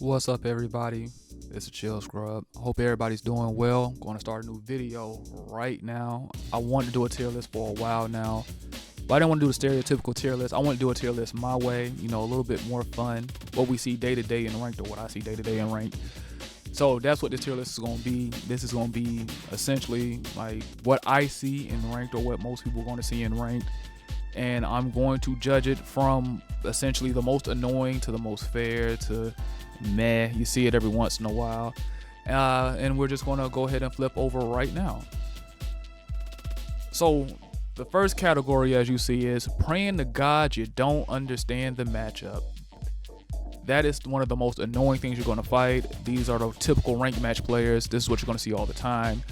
What's up, everybody? It's a Chill Scrub. I hope everybody's doing well. I'm going to start a new video right now. I wanted to do a tier list for a while now, but I didn't want to do the stereotypical tier list. I want to do a tier list my way, a little bit more fun. What we see day to day in ranked, or what I see day to day in ranked. So that's what this tier list is going to be. This is going to be essentially like what I see in ranked, or what most people are going to see in ranked. And I'm going to judge it from essentially the most annoying to the most fair to meh. You see it every once in a while. And we're just going to go ahead and flip over right now. So the first category, as you see, is praying to God you don't understand the matchup. That is one of the most annoying things you're going to fight. These are the typical ranked match players. This is what you're going to see all the time.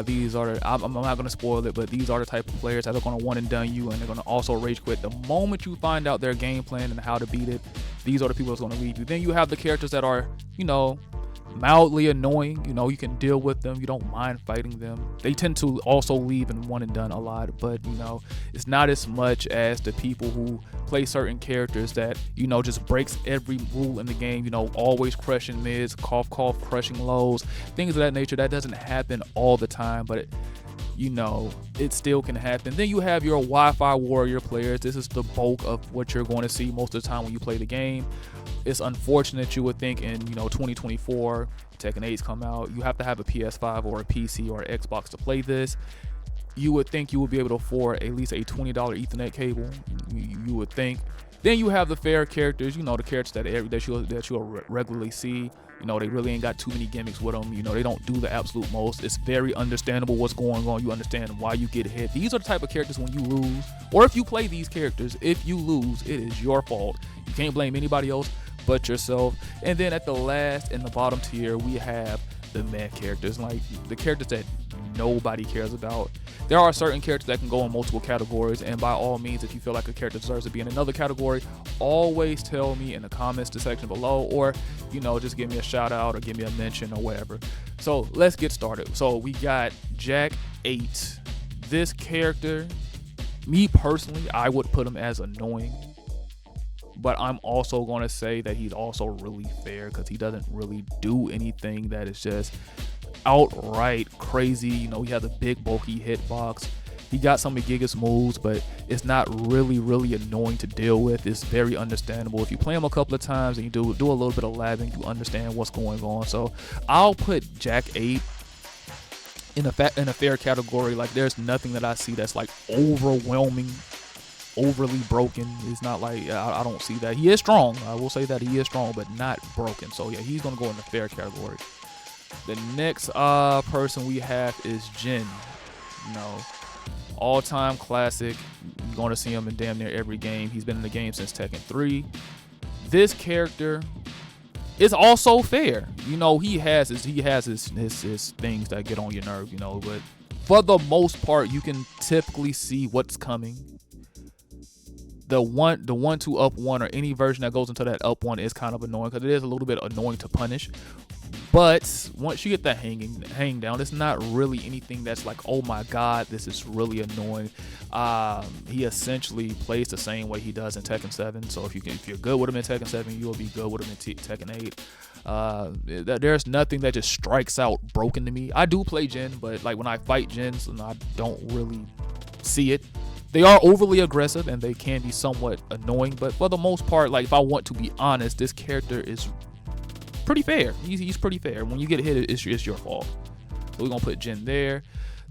These are, I'm not going to spoil it, but these are the type of players that are going to one and done you, and they're going to also rage quit. The moment you find out their game plan and how to beat it, these are the people that's going to leave you. Then you have the characters that are, mildly annoying. You can deal with them. You don't mind fighting them. They tend to also leave and one and done a lot, but it's not as much as the people who play certain characters that just breaks every rule in the game. Always crushing mids, cough, crushing lows, things of that nature. That doesn't happen all the time, but it still can happen. Then you have your Wi-Fi warrior players. This is the bulk of what you're going to see most of the time when you play the game. It's unfortunate. You would think in 2024, Tekken 8's come out, you have to have a PS5 or a PC or an Xbox to play this. You would think you would be able to afford at least a $20 Ethernet cable. You would think. Then you have the fair characters, the characters that you'll regularly see. They really ain't got too many gimmicks with them. They don't do the absolute most. It's very understandable what's going on. You understand why you get hit. These are the type of characters when you lose, or if you play these characters, if you lose, it is your fault. You can't blame anybody else but yourself. And then at the last and the bottom tier, we have the meh characters, like the characters that nobody cares about. There are certain characters that can go in multiple categories, and by all means, if you feel like a character deserves to be in another category, always tell me in the comments section below, or just give me a shout out or give me a mention or whatever. So let's get started. So we got Jack 8. This character, me personally, I would put him as annoying, but I'm also going to say that he's also really fair because he doesn't really do anything that is just outright crazy. He has a big bulky hitbox. He got some of Giga's moves, but it's not really annoying to deal with. It's very understandable. If you play him a couple of times and you do a little bit of labbing, you understand what's going on. So I'll put Jack 8 in a fair category. Like, there's nothing that I see that's like overly broken. It's not like I don't see that. He is strong. I will say that he is strong, but not broken. So yeah, he's gonna go in the fair category. The next person we have is Jin. All-time classic. You're going to see him in damn near every game. He's been in the game since Tekken 3. This character is also fair. He has his things that get on your nerve, but for the most part, you can typically see what's coming. The 1-2 up 1, or any version that goes into that up 1, is kind of annoying because it is a little bit annoying to punish. But once you get the hang down, it's not really anything that's like, oh my god, this is really annoying. He essentially plays the same way he does in Tekken 7. So if you're good with him in Tekken 7, you'll be good with him in Tekken 8. There's nothing that just strikes out broken to me. I do play Jin, but like when I fight Jins, I don't really see it. They are overly aggressive and they can be somewhat annoying, but for the most part, like if I want to be honest, this character is pretty fair. He's pretty fair. When you get hit, it's your fault. So we're gonna put Jin there.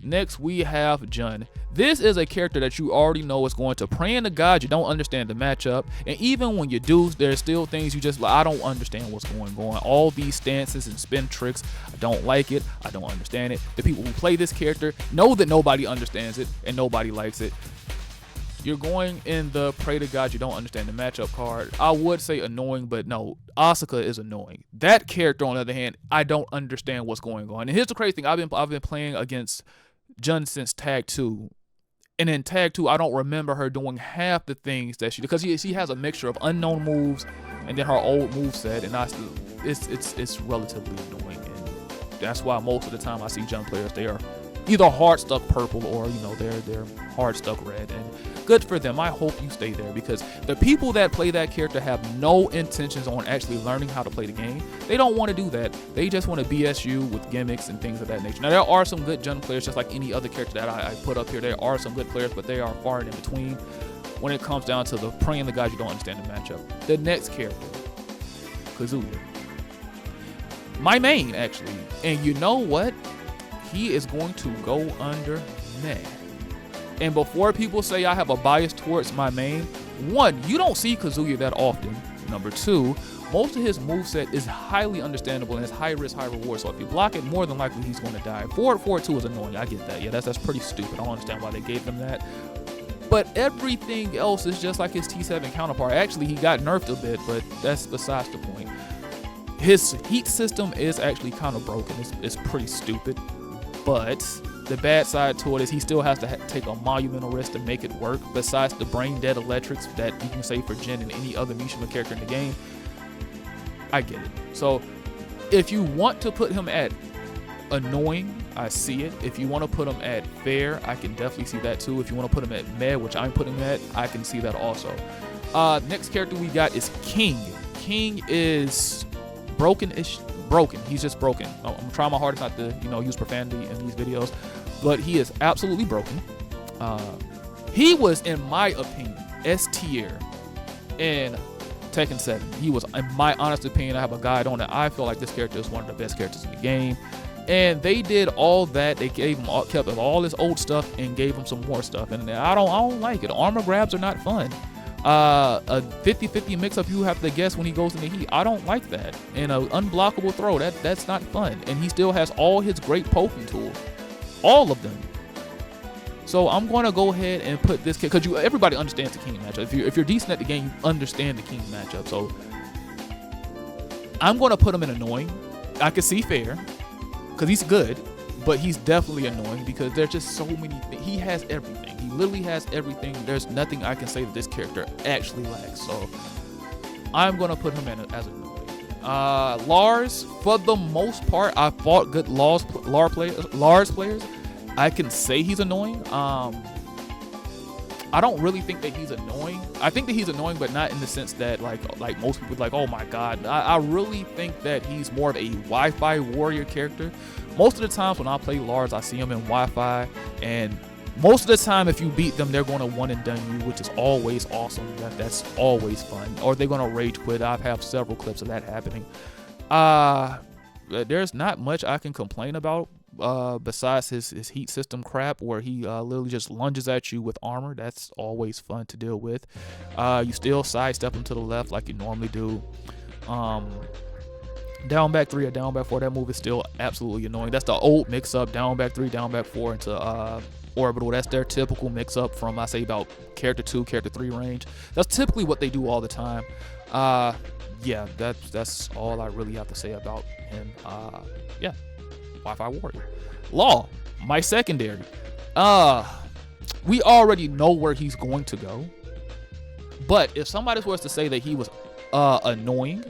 Next we have Jun. This is a character that you already know is going to pray to God you don't understand the matchup, and even when you do, there's still things you just like, I don't understand what's going on. All these stances and spin tricks, I don't like it. I don't understand it. The people who play this character know that nobody understands it and nobody likes it. You're going in the pray to God you don't understand the matchup card. I would say annoying, but no, Asuka is annoying. That character, on the other hand, I don't understand what's going on. And here's the crazy thing: I've been playing against Jun since Tag 2, and in Tag 2, I don't remember her doing half the things that because she has a mixture of unknown moves and then her old moveset, and it's relatively annoying. And that's why most of the time I see Jun players, they are either hard stuck purple or they're hard stuck red, and good for them. I hope you stay there, because the people that play that character have no intentions on actually learning how to play the game. They don't want to do that. They just want to BS you with gimmicks and things of that nature. Now there are some good Jun players, just like any other character that I put up here. There are some good players, but they are far and in between when it comes down to the praying the guys you don't understand the matchup. The next character, Kazuya, my main actually, and you know what? He is going to go under meh. And before people say I have a bias towards my main, one, you don't see Kazuya that often. Number two, most of his moveset is highly understandable and it's high risk, high reward. So if you block it, more than likely he's going to die. Forward 4-2 is annoying. I get that. Yeah, that's pretty stupid. I don't understand why they gave him that. But everything else is just like his T7 counterpart. Actually, he got nerfed a bit, but that's besides the point. His heat system is actually kind of broken. It's pretty stupid. But the bad side to it is he still has to take a monumental risk to make it work. Besides the brain dead electrics that you can say for Jin and any other Mishima character in the game, I get it. So if you want to put him at annoying, I see it. If you want to put him at fair, I can definitely see that too. If you want to put him at meh, which I'm putting him at, I can see that also. Next character we got is King. King is broken-ish. Broken. He's just broken. I'm trying my hardest not to, use profanity in these videos, but he is absolutely broken. He was, in my opinion, S tier in Tekken 7. He was, in my honest opinion, I have a guide on it. I feel like this character is one of the best characters in the game. And they did all that. They gave him kept all this old stuff and gave him some more stuff. And I don't like it. Armor grabs are not fun. A 50-50 mix-up, you have to guess when he goes in the heat. I don't like that. And an unblockable throw, that's not fun. And he still has all his great poking tools, all of them. So I'm going to go ahead and put this kid, because everybody understands the King matchup. If you're decent at the game, you understand the King matchup. So I'm going to put him in annoying. I can see fair, because he's good, but he's definitely annoying because there's just so many things. He has everything. He literally has everything. There's nothing I can say that this character actually lacks. So I'm going to put him in as annoying. Lars, for the most part, I fought good Lars players. I can say he's annoying. I don't really think that he's annoying. I think that he's annoying, but not in the sense that like most people like, oh my god. I really think that he's more of a Wi-Fi warrior character. Most of the times when I play Lars, I see him in Wi-Fi, and most of the time if you beat them, they're going to one and done you, which is always awesome. That's always fun. Or they're going to rage quit. I've had several clips of that happening. There's not much I can complain about besides his heat system crap, where he literally just lunges at you with armor. That's always fun to deal with. You still sidestep him to the left like you normally do. Down back 3 or down back 4, that move is still absolutely annoying. That's the old mix-up, down back 3, down back 4 into orbital. That's their typical mix-up from, I say, about character 2, character 3 range. That's typically what they do all the time. Yeah, that's all I really have to say about him. Yeah, Wi-Fi warrior. Law, my secondary. We already know where he's going to go. But if somebody was to say that he was annoying,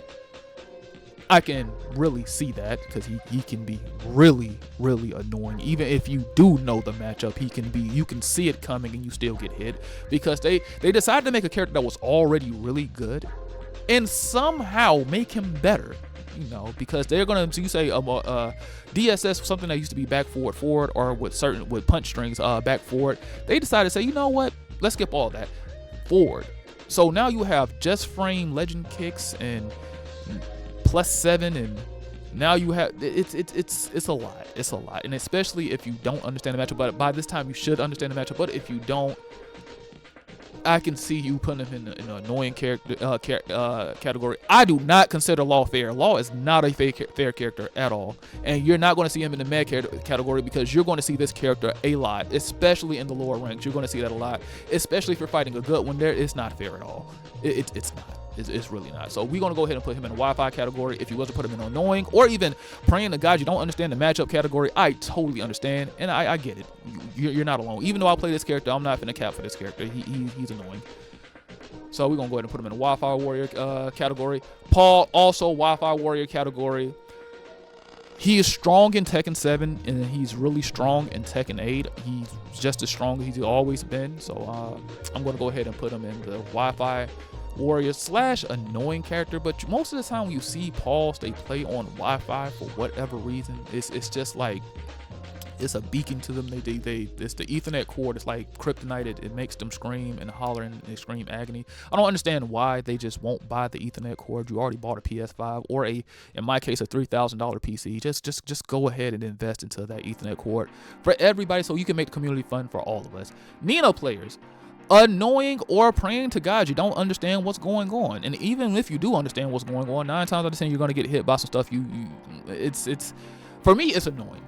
I can really see that, because he can be really, really annoying. Even if you do know the matchup, you can see it coming and you still get hit, because they decided to make a character that was already really good and somehow make him better. Because they're gonna, so you say DSS, something that used to be back forward, or with punch strings back forward. They decided to say, you know what? Let's skip all that forward. So now you have just frame legend kicks and +7, and now you have it's a lot. It's a lot, and especially if you don't understand the matchup. But by this time, you should understand the matchup. But if you don't, I can see you putting him in an annoying character category. I do not consider Law fair. Law is not a fair character at all, and you're not going to see him in the mad category, because you're going to see this character a lot, especially in the lower ranks. You're going to see that a lot, especially if you're fighting a good one. There, it's not fair at all. It's not. It's really not. So we're going to go ahead and put him in a Wi-Fi category. If you was to put him in annoying, or even praying to God you don't understand the matchup category, I totally understand, and I get it. You're not alone. Even though I play this character, I'm not finna cap for this character. He's annoying. So we're going to go ahead and put him in a Wi-Fi warrior category. Paul, also Wi-Fi warrior category. He is strong in Tekken 7, and he's really strong in Tekken 8. He's just as strong as he's always been. So I'm going to go ahead and put him in the Wi-Fi warrior / annoying character. But most of the time when you see Pauls, they play on Wi-Fi for whatever reason. It's just like, it's a beacon to them. It's the Ethernet cord. It's like kryptonite. It makes them scream and holler and they scream agony. I don't understand why they just won't buy the Ethernet cord. You already bought a PS5 or in my case, a $3,000 PC. Just go ahead and invest into that Ethernet cord for everybody, so you can make the community fun for all of us. Nina players, annoying or praying to God you don't understand what's going on. And even if you do understand what's going on, 9 times out of 10 you're gonna get hit by some stuff. It's for me, it's annoying.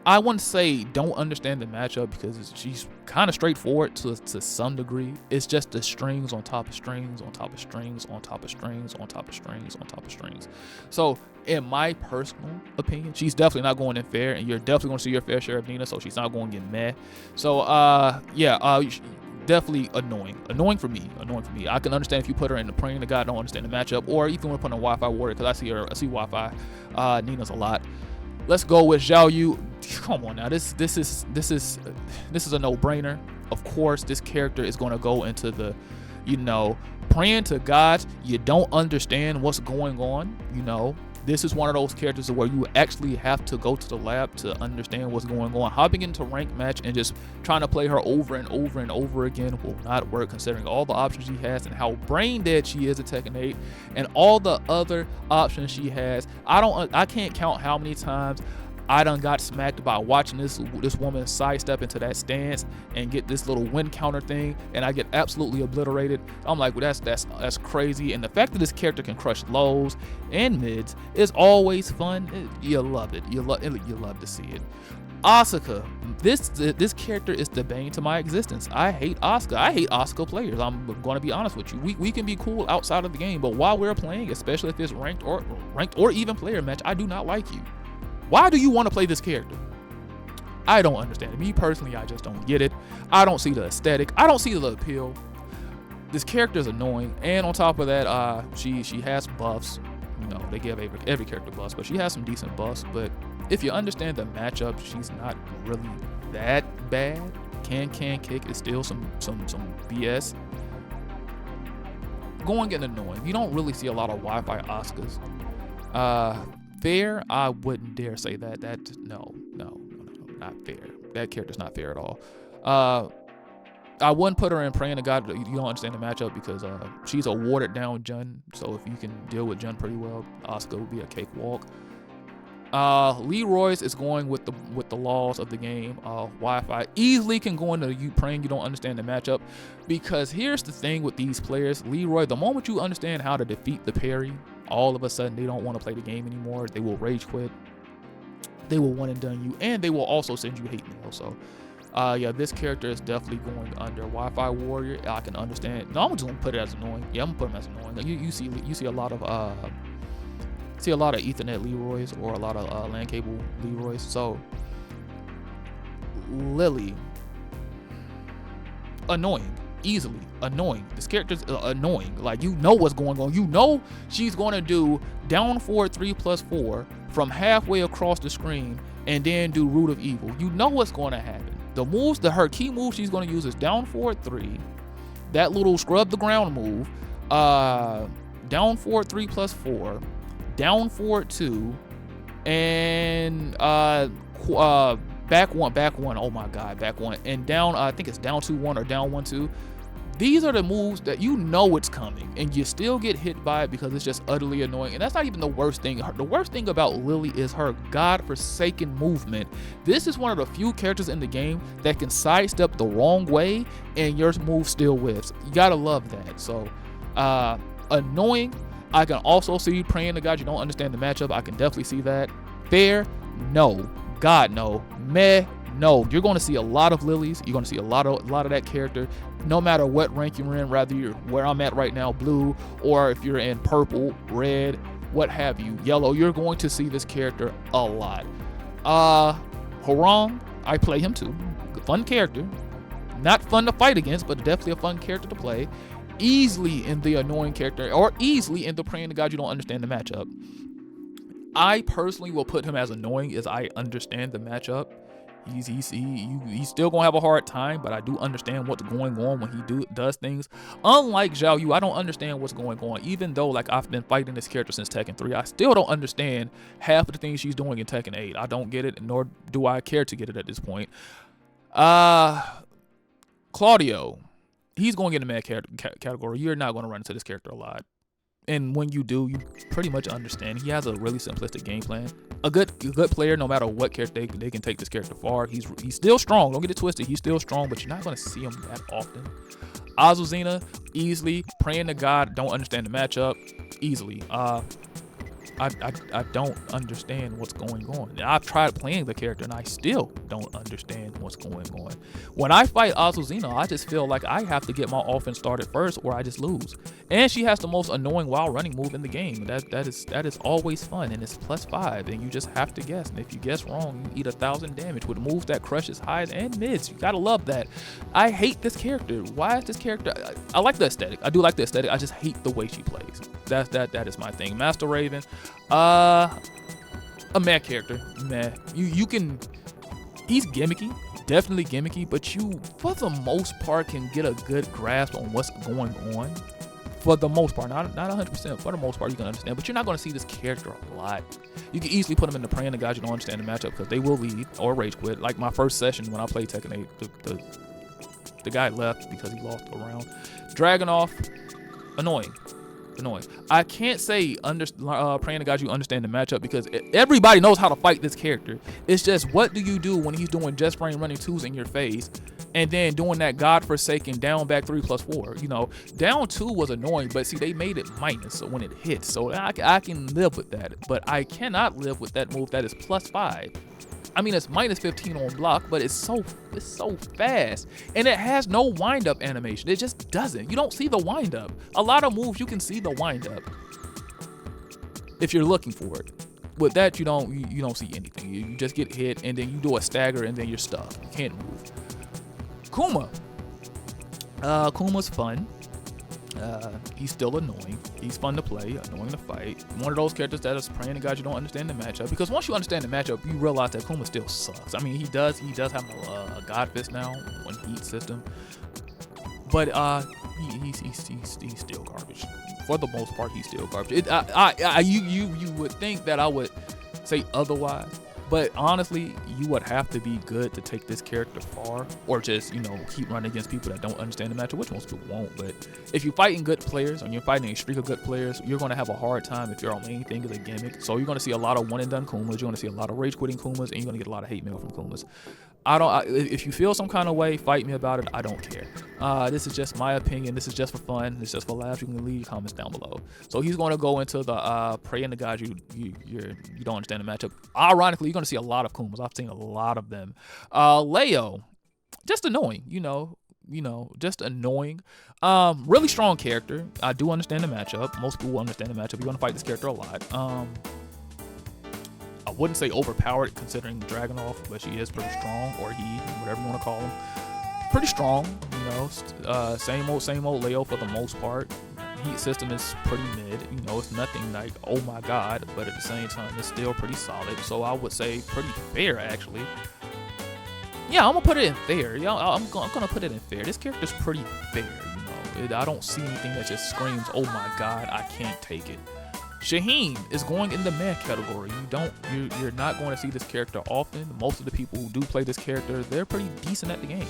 I wouldn't say don't understand the matchup, because she's kind of straightforward to some degree. It's just the strings on top of strings on top of strings on top of strings on top of strings on top of strings. So in my personal opinion, she's definitely not going in fair, and you're definitely going to see your fair share of Nina, so she's not going to get mad. So definitely annoying for me. I can understand if you put her in the praying to God, don't understand the matchup, or even when putting a Wi-Fi warrior, because I see Wi-Fi Nina's a lot. Let's go with Xiaoyu. Come on now, this is a no-brainer. Of course, this character is going to go into the, praying to God you don't understand what's going on. This is one of those characters where you actually have to go to the lab to understand what's going on. Hopping into ranked match and just trying to play her over and over and over again will not work, considering all the options she has and how brain dead she is at Tekken 8 and all the other options she has. I can't count how many times I done got smacked by watching this woman sidestep into that stance and get this little win counter thing, and I get absolutely obliterated. I'm like, well, that's crazy. And the fact that this character can crush lows and mids is always fun. You love it. You love to see it. Asuka, this character is the bane to my existence. I hate Asuka. I hate Asuka players. I'm going to be honest with you. We can be cool outside of the game, but while we're playing, especially if it's ranked or even player match, I do not like you. Why do you want to play this character? I don't understand it. Me personally, I just don't get it. I don't see the aesthetic. I don't see the appeal. This character is annoying, and on top of that, she has buffs. They give every character buffs, but she has some decent buffs. But if you understand the matchup, she's not really that bad. Can kick is still some BS. Going and annoying. You don't really see a lot of Wi-Fi Asukas. Fair, I wouldn't dare say that. No, not fair. That character's not fair at all. I wouldn't put her in praying to God you don't understand the matchup, because she's a watered down Jun. So if you can deal with Jun pretty well, Asuka will be a cakewalk. Leroy's is going with the laws of the game. Wi-Fi easily can go into you praying you don't understand the matchup, because here's the thing with these players. Leroy, the moment you understand how to defeat the parry, all of a sudden they don't want to play the game anymore. They will rage quit. They will one and done you, and they will also send you hate mail. So this character is definitely going under Wi-Fi warrior. I can understand. No, I'm just gonna put it as annoying. Yeah, I'm gonna put him as annoying. You see a lot of Ethernet Leroys or a lot of LAN cable Leroys. So Lili, annoying. Easily annoying. This character's annoying. Like, what's going on. She's going to do down forward 3+4 from halfway across the screen and then do root of evil. What's going to happen. Her key move she's going to use is down forward 3, that little scrub the ground move, down forward 3+4, down forward 2, and back one. Oh my God, back one, and down. I think it's down 2-1 or down 1-2. These are the moves that it's coming, and you still get hit by it because it's just utterly annoying. And that's not even the worst thing. The worst thing about Lili is her godforsaken movement. This is one of the few characters in the game that can sidestep the wrong way, and your move still whiffs. You gotta love that. So, annoying. I can also see praying to God you don't understand the matchup. I can definitely see that. Fair? No. God, no. Meh? No. You're going to see a lot of Lilies. You're going to see a lot of that character, no matter what rank you're in, rather you're where I'm at right now, blue, or if you're in purple, red, what have you, yellow. You're going to see this character a lot. Hwoarang, I play him too. Fun character. Not fun to fight against, but definitely a fun character to play. Easily in the annoying character, or easily in the praying to God you don't understand the matchup. I personally will put him as annoying as I understand the matchup. He's still gonna have a hard time, but I do understand what's going on when he does things. Unlike Xiaoyu, I don't understand what's going on. Even though like I've been fighting this character since Tekken 3, I still don't understand half of the things she's doing in Tekken 8. I don't get it, nor do I care to get it at this point. Claudio, he's going to get in the mad category. You're not going to run into this character a lot. And when you do, you pretty much understand. He has a really simplistic game plan. A good player, no matter what character, they can take this character far. He's still strong. Don't get it twisted. He's still strong, but you're not going to see him that often. Azucena, easily. Praying to God, don't understand the matchup. Easily. I don't understand what's going on. I've tried playing the character and I still don't understand what's going on. When I fight Azucena, I just feel like I have to get my offense started first or I just lose. And she has the most annoying wild running move in the game. That is always fun, and it's +5, and you just have to guess. And if you guess wrong, you eat 1,000 damage with moves that crushes highs and mids. You gotta love that. I hate this character. Why is this character? I like the aesthetic. I do like the aesthetic. I just hate the way she plays. That is my thing. Master Raven, a mad character. Meh. You can. He's gimmicky. Definitely gimmicky, but you, for the most part, can get a good grasp on what's going on. For the most part, not 100%. For the most part, you can understand, but you're not going to see this character a lot. You can easily put him in the praying to God you don't understand the matchup because they will lead or rage quit. Like my first session when I played Tekken 8, the guy left because he lost a round. Dragonuv, annoying. I can't say praying to God you understand the matchup because everybody knows how to fight this character. It's just what do you do when he's doing just frame running 2s in your face and then doing that godforsaken down back 3+4. You know, down 2 was annoying, but see, they made it minus so when it hits. So I can live with that, but I cannot live with that move that is +5. I mean, it's -15 on block, but it's so fast, and it has no wind-up animation. It just doesn't. You don't see the wind-up. A lot of moves you can see the wind-up if you're looking for it. With that, you don't see anything. You just get hit, and then you do a stagger, and then you're stuck. You can't move. Kuma. Kuma's fun. He's still annoying. He's fun to play, annoying to fight. One of those characters that is praying to God you don't understand the matchup. Because once you understand the matchup, you realize that Kuma still sucks. I mean, he does have a God Fist now on Heat system, but he's still garbage. For the most part, he's still garbage. You would think that I would say otherwise. But honestly, you would have to be good to take this character far, or just, keep running against people that don't understand the matchup, which most people won't. But if you're fighting good players, and you're fighting a streak of good players, you're going to have a hard time if your main thing is a gimmick. So you're going to see a lot of one-and-done Kumas, you're going to see a lot of rage-quitting Kumas, and you're going to get a lot of hate mail from Kumas. If you feel some kind of way, fight me about it. I don't care. This is just my opinion. This is just for fun. It's just for laughs. You can leave comments down below. So he's going to go into the praying to God you don't understand the matchup. Ironically, you're going to see a lot of Kumas. I've seen a lot of them. Leo, just annoying. Just annoying. Really strong character. I do understand the matchup. Most people will understand the matchup. You're going to fight this character a lot. I wouldn't say overpowered considering Dragonuv, but she is pretty strong, or he, whatever you want to call him. Pretty strong, same old Leo for the most part. Heat system is pretty mid, it's nothing like, oh my god, but at the same time, it's still pretty solid. So I would say pretty fair, actually. Yeah, I'm gonna put it in fair. Yeah, I'm gonna put it in fair. This character's pretty fair, I don't see anything that just screams, oh my god, I can't take it. Shaheen is going in the mad category. You're not going to see this character often. Most of the people who do play this character, they're pretty decent at the game.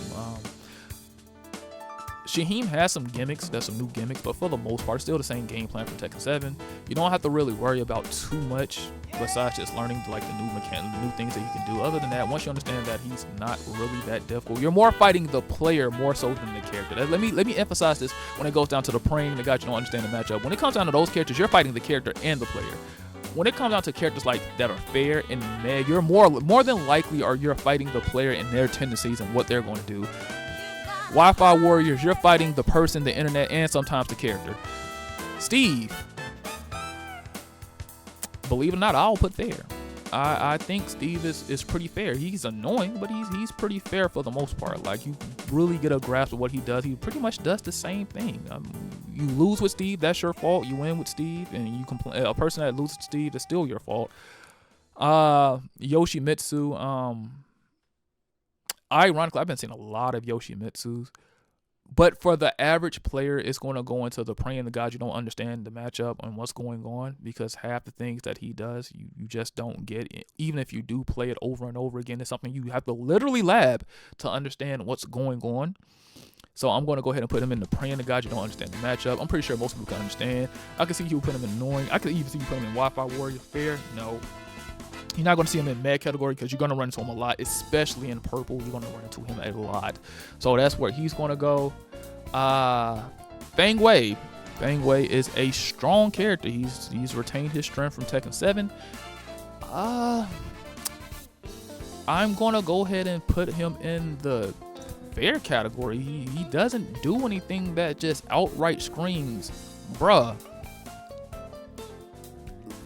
Shaheen has some gimmicks, there's some new gimmicks, but for the most part, still the same game plan from Tekken 7. You don't have to really worry about too much besides just learning the new mechanics, the new things that you can do. Other than that, once you understand that he's not really that difficult, you're more fighting the player more so than the character. Let me emphasize this when it goes down to the praying to God you don't understand the matchup. When it comes down to those characters, you're fighting the character and the player. When it comes down to characters like that are fair and mad, you're more than likely you're fighting the player and their tendencies and what they're going to do. Wi-Fi warriors, you're fighting the person, the internet, and sometimes the character. Steve, believe it or not, I'll put fair. I think Steve is pretty fair. He's annoying, but he's pretty fair for the most part. Like, you really get a grasp of what he does. He pretty much does the same thing. You lose with Steve, that's your fault. You win with Steve, and you complain. A person that loses to Steve is still your fault. Yoshimitsu. Ironically, I've been seeing a lot of Yoshimitsus. But for the average player, it's going to go into the praying to God you don't understand the matchup and what's going on, because half the things that he does, you just don't get. Even if you do play it over and over again, it's something you have to literally lab to understand what's going on. So I'm going to go ahead and put him in the praying to God you don't understand the matchup. I'm pretty sure most people can understand. I can see you put him in annoying. I could even see you put him in Wi-Fi Warrior. Fair? No. You're not going to see him in med category because you're going to run into him a lot, especially in purple. You're going to run into him a lot. So that's where he's going to go. Feng Wei. Feng Wei is a strong character. He's retained his strength from Tekken 7. I'm going to go ahead and put him in the fair category. He doesn't do anything that just outright screams, bruh.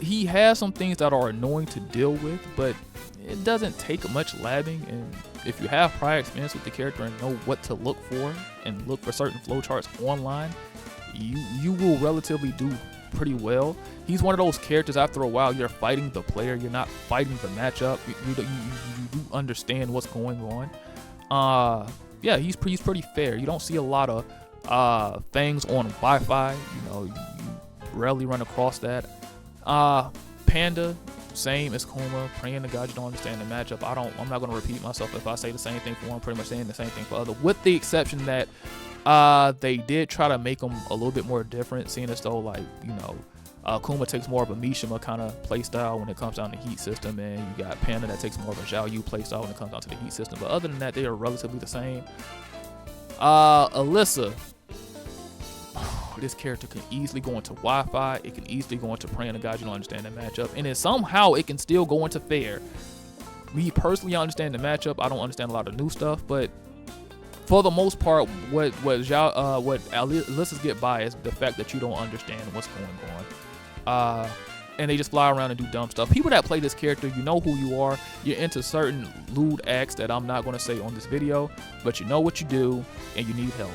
He has some things that are annoying to deal with, but it doesn't take much labbing. And if you have prior experience with the character and know what to look for and look for certain flowcharts online, you will relatively do pretty well. He's one of those characters, after a while, you're fighting the player. You're not fighting the matchup. You do understand what's going on. Yeah, he's pretty fair. You don't see a lot of things on Wi-Fi. You rarely run across that. Panda, same as Kuma, praying to God you don't understand the matchup. I'm not going to repeat myself if I say the same thing for one, pretty much saying the same thing for other, with the exception that they did try to make them a little bit more different, seeing as though, like, Kuma takes more of a Mishima kind of playstyle when it comes down to heat system, and you got Panda that takes more of a Xiaoyu playstyle when it comes down to the heat system. But other than that, they are relatively the same. Alisa. This character can easily go into Wi-Fi. It can easily go into praying to God you don't understand the matchup, and then somehow it can still go into fair. Me personally, I understand the matchup. I don't understand a lot of new stuff, but for the most part, what Alisas get by is the fact that you don't understand what's going on. And they just fly around and do dumb stuff. People that play this character, you know who you are. You're into certain lewd acts that I'm not going to say on this video, but you know what you do, and you need help.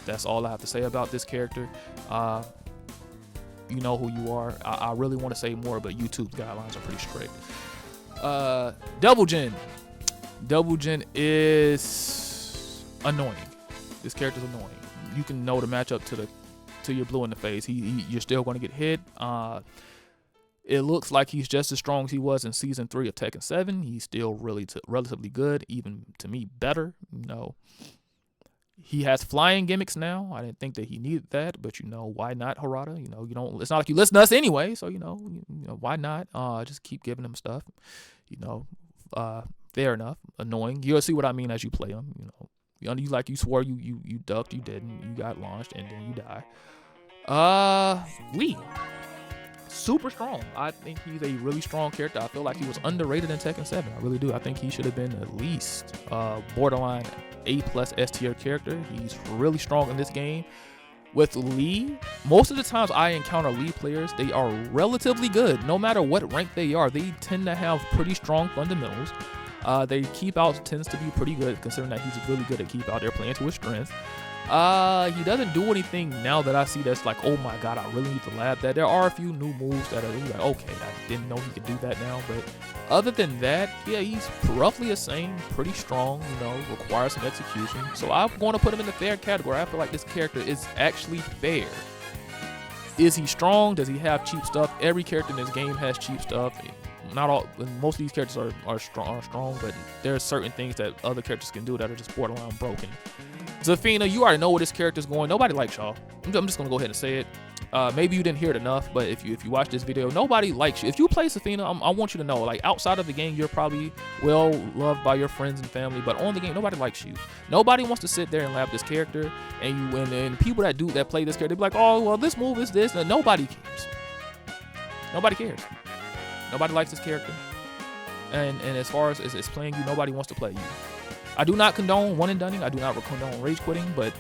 That's all I have to say about this character. You know who you are. I really want to say more, but YouTube's guidelines are pretty strict. Double Jin. Double Jin is annoying. This character's annoying. You can know the matchup to your blue in the face. You're still going to get hit. It looks like he's just as strong as he was in season 3 of Tekken 7. He's still relatively good, even to me better. He has flying gimmicks now. I didn't think that he needed that, but why not, Harada? You don't. It's not like you listen to us anyway, so why not? Just keep giving him stuff. Fair enough. Annoying. You'll see what I mean as you play him. You swore you ducked, you didn't, you got launched, and then you die. Lee. Super strong. I think he's a really strong character. I feel like he was underrated in Tekken 7. I really do. I think he should have been at least borderline A+ S tier character. He's really strong in this game. With Lee, most of the times I encounter Lee players, they are relatively good. No matter what rank they are, they tend to have pretty strong fundamentals. Their keep out tends to be pretty good, considering that he's really good at keep out. They're playing to his strength. He doesn't do anything now that I see that's like, oh my god, I really need to lab that. There are a few new moves that are really like, okay, I didn't know he could do that now. But other than that, yeah, he's roughly the same, pretty strong, requires some execution. So I'm going to put him in the fair category. I feel like this character is actually fair. Is he strong? Does he have cheap stuff? Every character in this game has cheap stuff. Not all, most of these characters are strong, but there are certain things that other characters can do that are just borderline broken. Zafina, you already know where this character's going. Nobody likes y'all. I'm just gonna go ahead and say it. Maybe you didn't hear it enough, but if you watch this video, nobody likes you. If you play Zafina, I want you to know, like, outside of the game, you're probably well loved by your friends and family, but on the game, nobody likes you. Nobody wants to sit there and lab this character, and people that play this character, they be like, oh, well, this move is this, and nobody cares. Nobody cares. Nobody likes this character, and as far as it's playing you, nobody wants to play you. I do not condone one and dunning. I do not condone rage quitting, but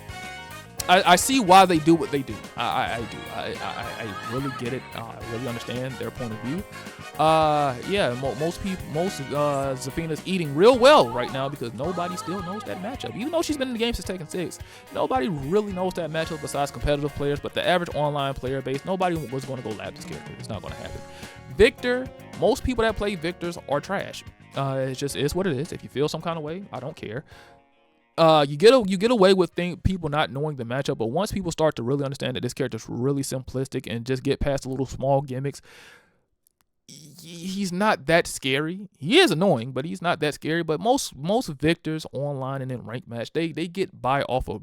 I see why they do what they do. I do. I really get it. I really understand their point of view. Yeah, most Zafina's eating real well right now because nobody still knows that matchup. Even though she's been in the game since Tekken 6, nobody really knows that matchup besides competitive players. But the average online player base, nobody was going to go lap this character. It's not going to happen. Victor, most people that play Victors are trash. It just is what it is. If you feel some kind of way, I don't care. You get away with people not knowing the matchup, but once people start to really understand that this character is really simplistic and just get past the little small gimmicks, he's not that scary. He is annoying, but he's not that scary. But most victors online and in ranked match, they get by off of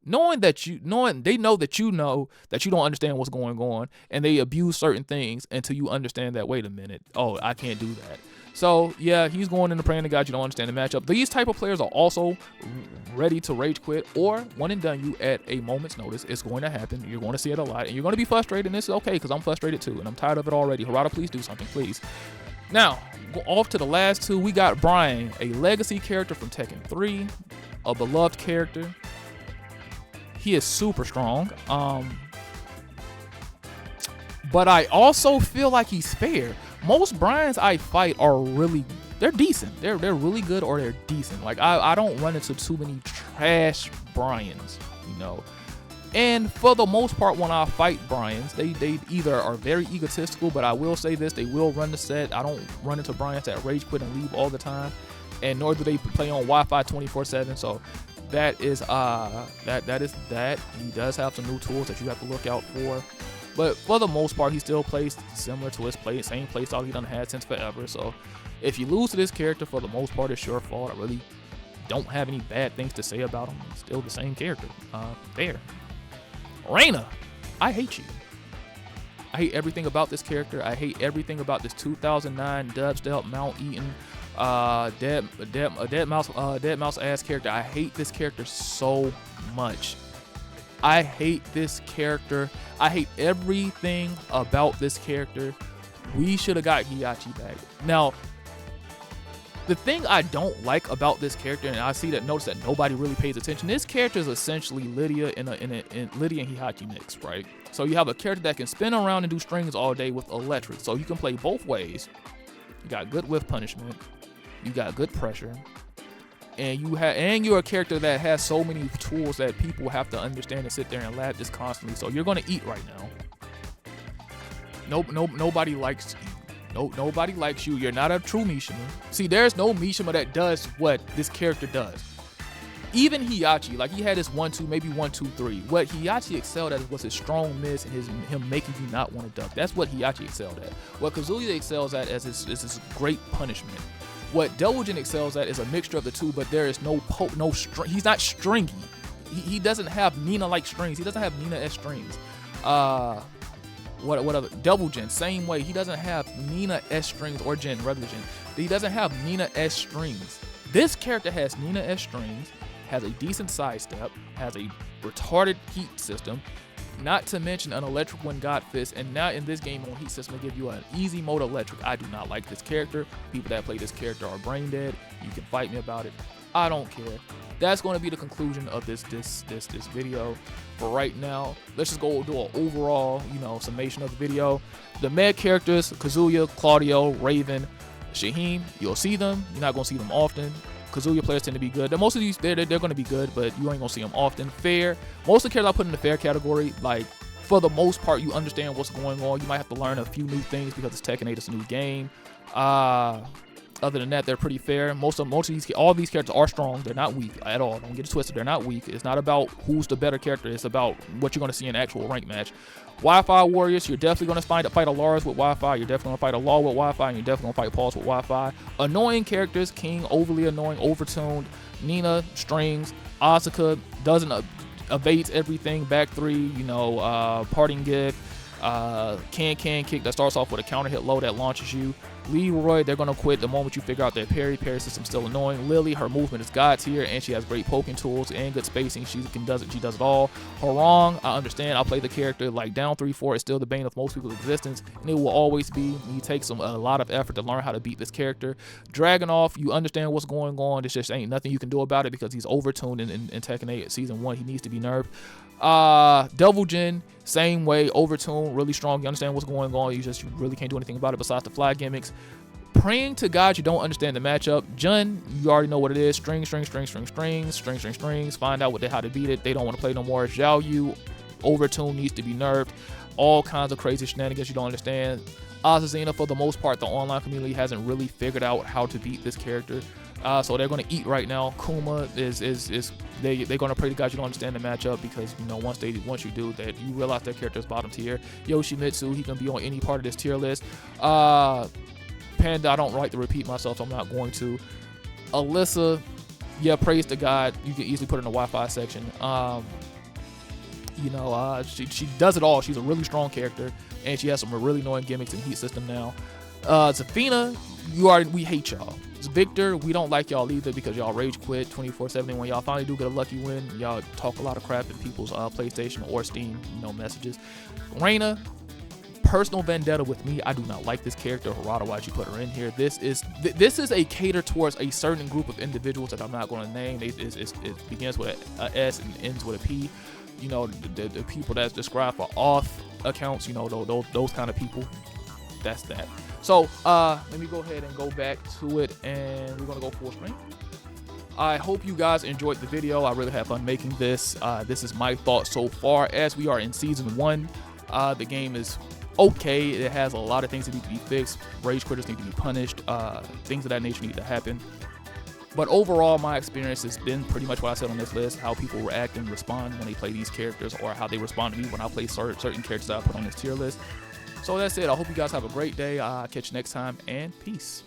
knowing that you know that you don't understand what's going on, and they abuse certain things until you understand that, wait a minute, oh, I can't do that. So yeah, he's going into praying to God you don't understand the matchup. These type of players are also ready to rage quit or one and done you at a moment's notice. It's going to happen. You're going to see it a lot, and you're going to be frustrated, and this is okay because I'm frustrated too, and I'm tired of it already. Hwoarang, please do something, please. Now, go off to the last two. We got Brian, a legacy character from Tekken 3, a beloved character. He is super strong. But I also feel like he's fair. Most Bryans I fight are they're decent. They're really good or they're decent. Like I don't run into too many trash Bryans, you know. And for the most part, when I fight Bryans, they either are very egotistical, but I will say this, they will run the set. I don't run into Bryans that rage quit and leave all the time, and nor do they play on Wi-Fi 24/7. So that is that. He does have some new tools that you have to look out for. But for the most part, he still plays similar to his same play style he done had since forever. So if you lose to this character, for the most part, it's your fault. I really don't have any bad things to say about him. He's still the same character. Fair. Reina, I hate you. I hate everything about this character. I hate everything about this 2009 dubstep Mount Eaton dead mouse ass character. I hate this character so much. I hate this character. I hate everything about this character. We should have got Heihachi back. Now, the thing I don't like about this character, and I notice that nobody really pays attention, this character is essentially Lydia in Lydia and Heihachi mix, right? So you have a character that can spin around and do strings all day with electric. So you can play both ways. You got good whiff punishment. You got good pressure. And you're a character that has so many tools that people have to understand and sit there and lab this constantly. So you're gonna eat right now. Nobody likes you. Nobody likes you. You're not a true Mishima. See, there's no Mishima that does what this character does. Even Heihachi, like he had his 1-2, maybe 1-2-3. What Heihachi excelled at was his strong miss and him making you not want to duck. That's what Heihachi excelled at. What Kazuya excels at is his great punishment. What Double Jin excels at is a mixture of the two, but there is no string. He's not stringy. He doesn't have Nina-like strings. He doesn't have Nina-esque strings. What other? Double Jin, same way. He doesn't have Nina-esque strings, or Jin, regular Jin. He doesn't have Nina-esque strings. This character has Nina-esque strings, has a decent sidestep, has a retarded heat system, not to mention an electric one God Fist, and now in this game on heat system, they give you an easy mode electric. I do not like this character. People that play this character are brain dead. You can fight me about it. I don't care. That's going to be the conclusion of this video. For right now, let's just go do an overall, summation of the video. The med characters: Kazuya, Claudio, Raven, Shaheen. You'll see them. You're not going to see them often. Kazuya players tend to be good. Most of these, they're going to be good, but you ain't going to see them often. Fair. Most of the characters I put in the fair category, like, for the most part, you understand what's going on. You might have to learn a few new things because it's Tekken 8, it's a new game. Other than that, they're pretty fair. All these characters are strong. They're not weak at all. Don't get it twisted. They're not weak. It's not about who's the better character. It's about what you're going to see in an actual rank match. Wi-Fi warriors, you're definitely going to fight a Lars with Wi-Fi. You're definitely going to fight a Law with Wi-Fi. And you're definitely going to fight Pauls with Wi-Fi. Annoying characters: King, overly annoying, overtuned. Nina, strings. Asuka doesn't evades everything. Back three, parting gift. Can kick that starts off with a counter hit low that launches you. Leroy, they're gonna quit the moment you figure out their parry system still annoying. Lili, her movement is god tier and she has great poking tools and good spacing. She does it all. Hwoarang, I understand. I'll play the character like down 3-4 is still the bane of most people's existence, and it will always be. He takes a lot of effort to learn how to beat this character. Dragonuv, you understand what's going on. There's just ain't nothing you can do about it because he's overtuned in Tekken 8 Season 1. He needs to be nerfed. Devil Jin, same way, overtuned, really strong. You understand what's going on. You really can't do anything about it besides the fly gimmicks. Praying to God you don't understand the matchup. Jun, you already know what it is. Strings. Find out how to beat it. They don't want to play no more. Xiaoyu, overtune, needs to be nerfed. All kinds of crazy shenanigans you don't understand. Azucena, for the most part, the online community hasn't really figured out how to beat this character. So they're going to eat right now. Kuma they're going to pray to God you don't understand the matchup, because once you do that, you realize their character is bottom tier. Yoshimitsu, he can be on any part of this tier list. Panda, I don't like to repeat myself, so I'm not going to. Alisa, yeah, praise to God, you can easily put her in the Wi-Fi section. She does it all. She's a really strong character, and she has some really annoying gimmicks and heat system now. Zafina, we hate y'all. Victor, we don't like y'all either because y'all rage quit 24/7. When y'all finally do get a lucky win, y'all talk a lot of crap in people's PlayStation or Steam messages. Reina, personal vendetta with me. I do not like this character. Harada, why'd you put her in here? This is a cater towards a certain group of individuals that I'm not going to name. It begins with a S and ends with a P. The people that's described for auth accounts. Those kind of people. That's that. So let me go ahead and go back to it, and we're gonna go full screen. I hope you guys enjoyed the video. I really had fun making this. This is my thoughts so far as we are in Season 1. The game is okay. It has a lot of things that need to be fixed. Rage quitters need to be punished. Things of that nature need to happen. But overall, my experience has been pretty much what I said on this list, how people react and respond when they play these characters, or how they respond to me when I play certain characters that I put on this tier list. So that's it. I hope you guys have a great day. Catch you next time, and peace.